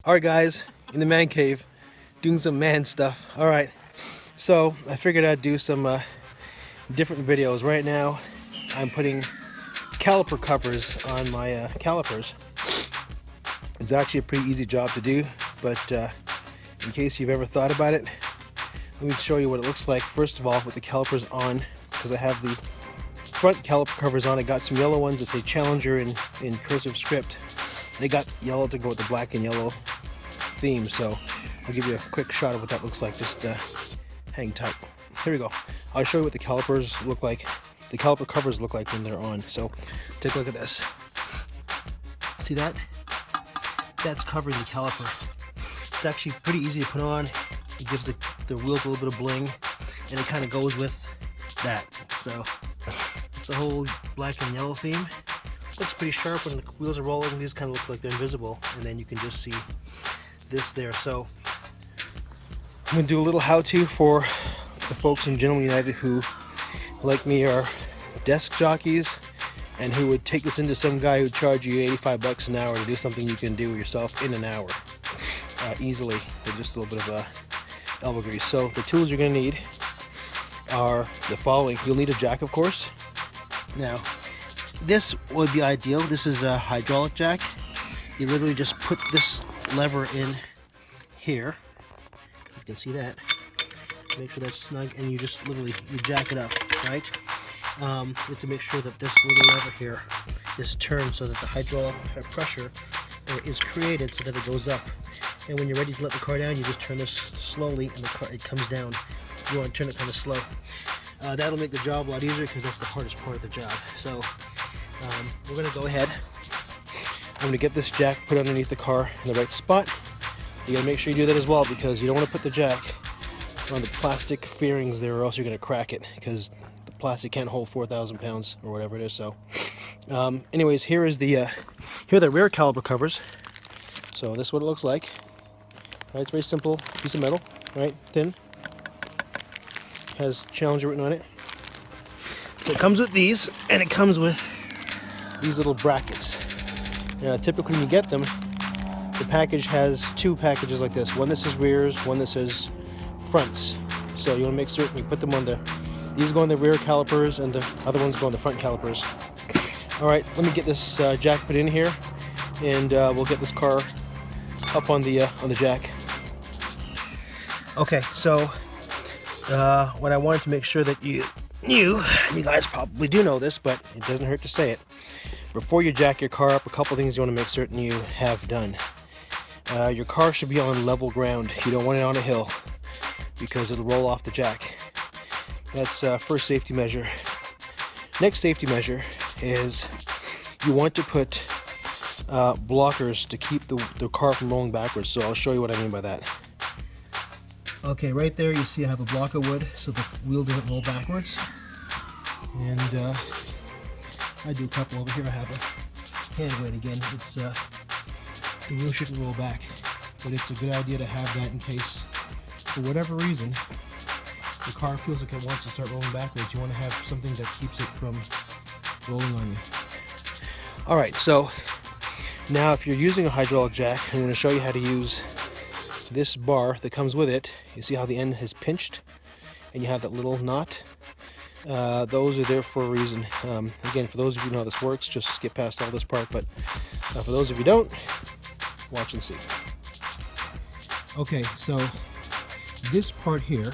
Alright guys, in the man cave, doing some man stuff. Alright, so I figured I'd do some different videos. Right now, I'm putting caliper covers on my calipers. It's actually a pretty easy job to do, but in case you've ever thought about it, let me show you what it looks like. First of all, with the calipers on, because I have the front caliper covers on. I got some yellow ones that say Challenger in cursive script. They got yellow to go with the black and yellow theme, so I'll give you a quick shot of what that looks like. Just hang tight. Here we go. I'll show you what the calipers look like. The caliper covers look like when they're on. So take a look at this. See that? That's covering the caliper. It's actually pretty easy to put on. It gives the wheels a little bit of bling, and it kind of goes with that. So it's the whole black and yellow theme. Looks pretty sharp when the wheels are rolling. These kind of look like they're invisible, and then you can just see this there. So I'm going to do a little how-to for the folks in Gentleman United who, like me, are desk jockeys and who would take this into some guy who'd charge you 85 bucks an hour to do something you can do yourself in an hour easily with just a little bit of elbow grease. So the tools you're going to need are the following. You'll need a jack, of course. Now, this would be ideal. This is a hydraulic jack. You literally just put this lever in here. You can see that. Make sure that's snug, and you just literally jack it up, right? You have to make sure that this little lever here is turned so that the hydraulic pressure is created so that it goes up. And when you're ready to let the car down, you just turn this slowly, and it comes down. You want to turn it kind of slow. That'll make the job a lot easier because that's the hardest part of the job. So we're going to go ahead. I'm going to get this jack put underneath the car in the right spot. You got to make sure you do that as well, because you don't want to put the jack on the plastic fairings there, or else you're going to crack it, because the plastic can't hold 4,000 pounds or whatever it is. So anyways, here are the rear caliper covers. So this is what it looks like. Right, it's very simple piece of metal, right, thin. Has Challenger written on it. So it comes with these, and it comes with these little brackets. Typically when you get them, the package has two packages like this. One that says rears, one that says fronts. So you want to make certain you put them on these go on the rear calipers, and the other ones go on the front calipers. Alright, let me get this jack put in here, and we'll get this car up on the jack. Okay, so what I wanted to make sure that you guys probably do know this, but it doesn't hurt to say it. Before you jack your car up, a couple things you want to make certain you have done. Your car should be on level ground. You don't want it on a hill, because it'll roll off the jack. That's first safety measure. Next safety measure is you want to put blockers to keep the car from rolling backwards. So I'll show you what I mean by that. Okay, right there you see I have a block of wood so the wheel doesn't roll backwards. And I do a couple over here. I have a hand weight again. It's the wheel shouldn't roll back, but it's a good idea to have that in case, for whatever reason, the car feels like it wants to start rolling backwards. You want to have something that keeps it from rolling on you. Alright, so now if you're using a hydraulic jack, I'm going to show you how to use this bar that comes with it. You see how the end is pinched, and you have that little knot. Those are there for a reason. Again, for those of you who know how this works, just skip past all this part, but for those of you who don't, watch and see. Okay, so this part here,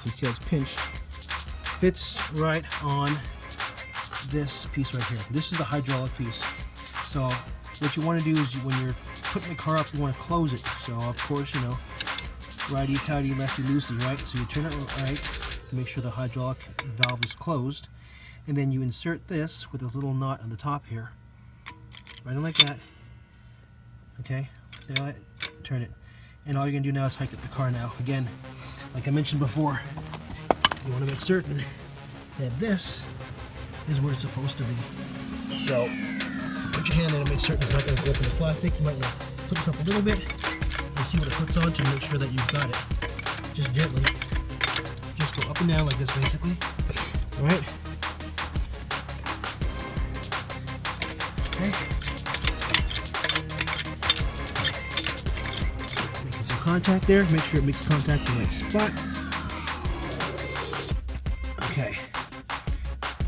you see how it's pinched, fits right on this piece right here. This is the hydraulic piece. So what you want to do is when you're putting the car up, you want to close it. So of course, righty-tighty, lefty-loosey, right? So you turn it right to make sure the hydraulic valve is closed, and then you insert this with a little knot on the top here, right in like that. Okay, there, turn it, and all you're gonna do now is hike up the car. Now, again, like I mentioned before, you want to make certain that this is where it's supposed to be. So put your hand in and make certain it's not going to go up in the plastic. You might want to put this up a little bit and see what it hooks on to make sure that you've got it. Just gently. Just go up and down like this, basically. Alright? Okay. contact there. Make sure it makes contact in the right spot. Okay.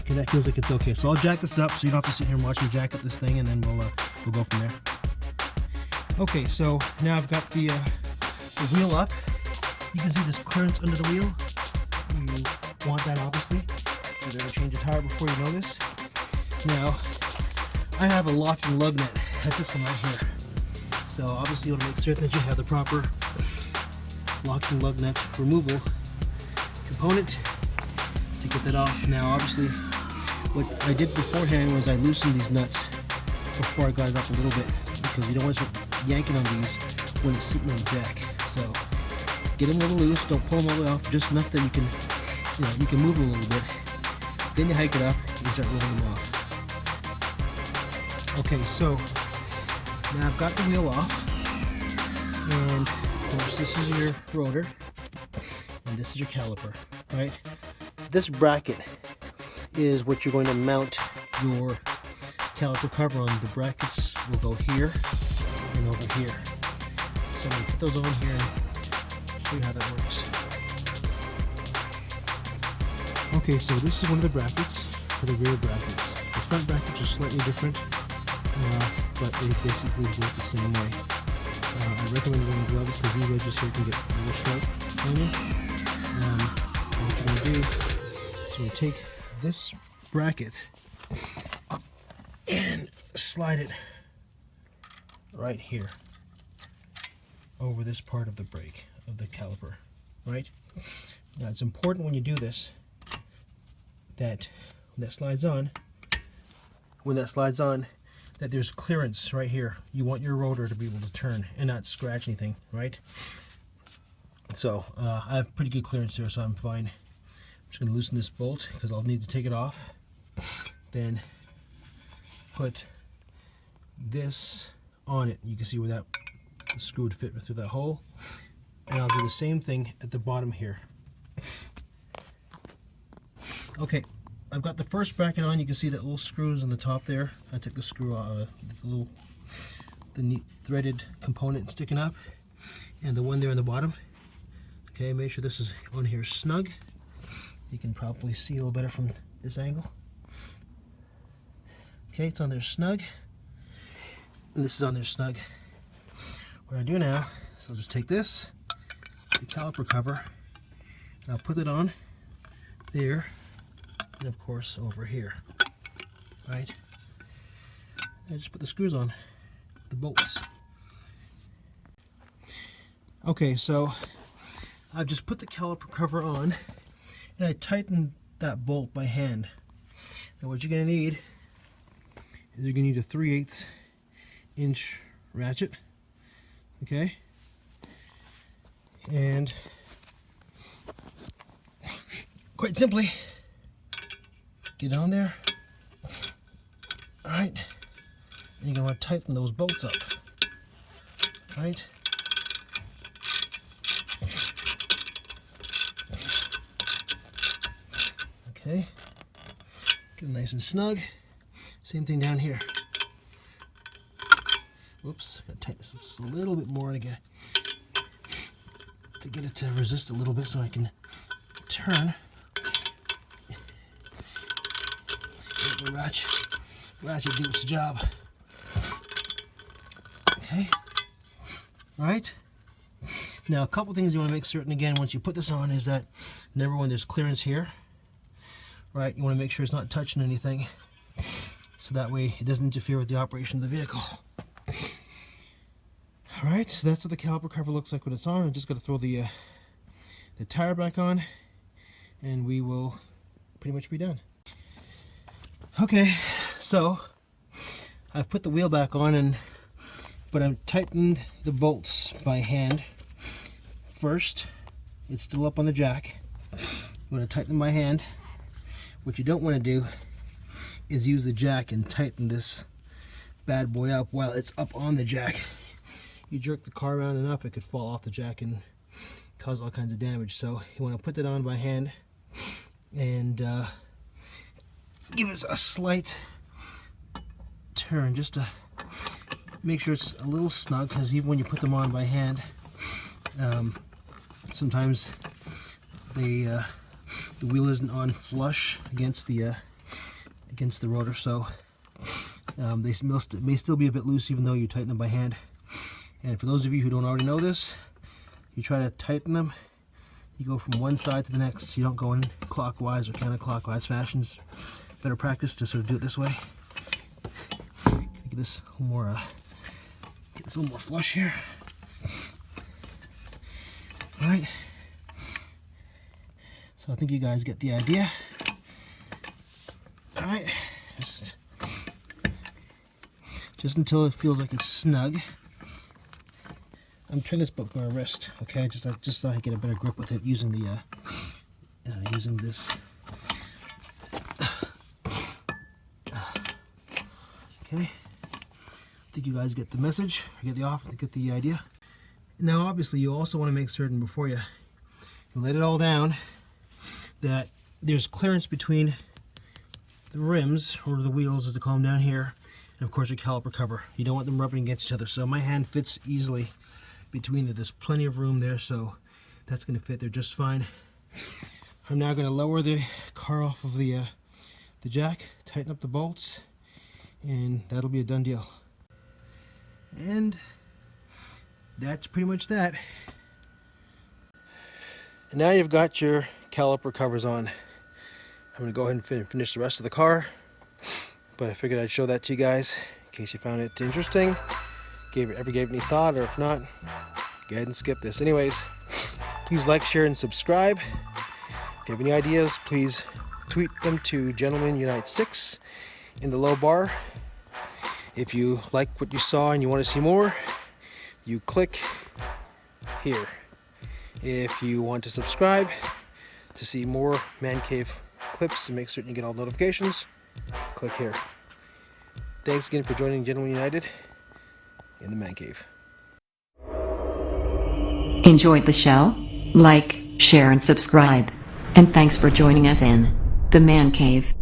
Okay, that feels like it's okay. So I'll jack this up so you don't have to sit here and watch me jack up this thing, and then we'll go from there. Okay, so now I've got the wheel up. You can see this clearance under the wheel. You want that, obviously. You're going to change the tire before you know this. Now, I have a locking lug nut. That's this one right here. So obviously you want to make certain that you have the proper locking lug nut removal component to get that off. Now obviously what I did beforehand was I loosened these nuts before I got it up a little bit, because you don't want to start yanking on these when it's sitting on the jack. So get them a little loose, don't pull them all the way off, just enough that you can move them a little bit. Then you hike it up and you start rolling them off. Okay, so now I've got the wheel off, and of course this is your rotor, and this is your caliper, right? This bracket is what you're going to mount your caliper cover on. The brackets will go here and over here. So I'm going to put those on here and show you how that works. Okay, so this is one of the brackets for the rear brackets. The front brackets are slightly different, but they basically work the same way. I recommend wearing gloves because these edges here can get a little sharp on you. What you're going to do is you take this bracket up and slide it right here over this part of the brake of the caliper, right? Now it's important when you do this that when that slides on, that there's clearance right here. You want your rotor to be able to turn and not scratch anything, right? So I have pretty good clearance there, so I'm fine. I'm just going to loosen this bolt because I'll need to take it off. Then put this on it. You can see where that screw would fit through that hole. And I'll do the same thing at the bottom here. Okay, I've got the first bracket on. You can see that little screws on the top there. I took the screw out, the neat threaded component sticking up, and the one there on the bottom. Okay, make sure this is on here snug. You can probably see a little better from this angle. Okay, it's on there snug, and this is on there snug. What I do now is I'll just take this, the caliper cover, and I'll put it on there, and of course over here, right? And I just put the screws on, the bolts. Okay, so I've just put the caliper cover on, and I tightened that bolt by hand. Now what you're going to need is you're going to need a 3/8 inch ratchet, okay? And quite simply, get on there, alright? And you're going to want to tighten those bolts up, right? Okay, get it nice and snug. Same thing down here. Whoops, gotta tighten this just a little bit more to get it to resist a little bit so I can turn. Let the ratchet do its job. Okay, all right. Now a couple things you want to make certain again once you put this on is that number one, there's clearance here. Right, you want to make sure it's not touching anything, so that way it doesn't interfere with the operation of the vehicle. Alright, so that's what the caliper cover looks like when it's on. I'm just going to throw the tire back on, and we will pretty much be done. Okay, so I've put the wheel back on, but I've tightened the bolts by hand first. It's still up on the jack. I'm going to tighten them by hand. What you don't want to do is use the jack and tighten this bad boy up while it's up on the jack. You jerk the car around enough, it could fall off the jack and cause all kinds of damage. So you want to put that on by hand and give it a slight turn just to make sure it's a little snug, because even when you put them on by hand, Sometimes the wheel isn't on flush against the rotor, so they may still be a bit loose even though you tighten them by hand. And for those of you who don't already know this, you try to tighten them, you go from one side to the next. You don't go in clockwise or counterclockwise fashions. Better practice to sort of do it this way. Get this a little more flush here. All right. So I think you guys get the idea. All right. Just until it feels like it's snug. I'm turning this both on my wrist, okay? Just so I get a better grip with it using the using this. Okay. I think you guys get the message. Get the idea. Now, obviously, you also want to make certain before you let it all down that there's clearance between the rims, or the wheels as they call them down here, and of course your caliper cover. You don't want them rubbing against each other. So my hand fits easily between them. There's plenty of room there, so that's going to fit there just fine. I'm now going to lower the car off of the jack, tighten up the bolts, and that'll be a done deal. And that's pretty much that. And now you've got your caliper covers on. I'm going to go ahead and finish the rest of the car, but I figured I'd show that to you guys in case you found it interesting, ever gave it any thought, or if not, go ahead and skip this. Anyways, please like, share, and subscribe. If you have any ideas, please tweet them to Gentleman Unite 6 in the low bar. If you like what you saw and you want to see more, you click here. If you want to subscribe to see more Man Cave clips and make certain you get all notifications, click here. Thanks again for joining Gentlemen United in the Man Cave. Enjoyed the show? Like, share and subscribe. And thanks for joining us in the Man Cave.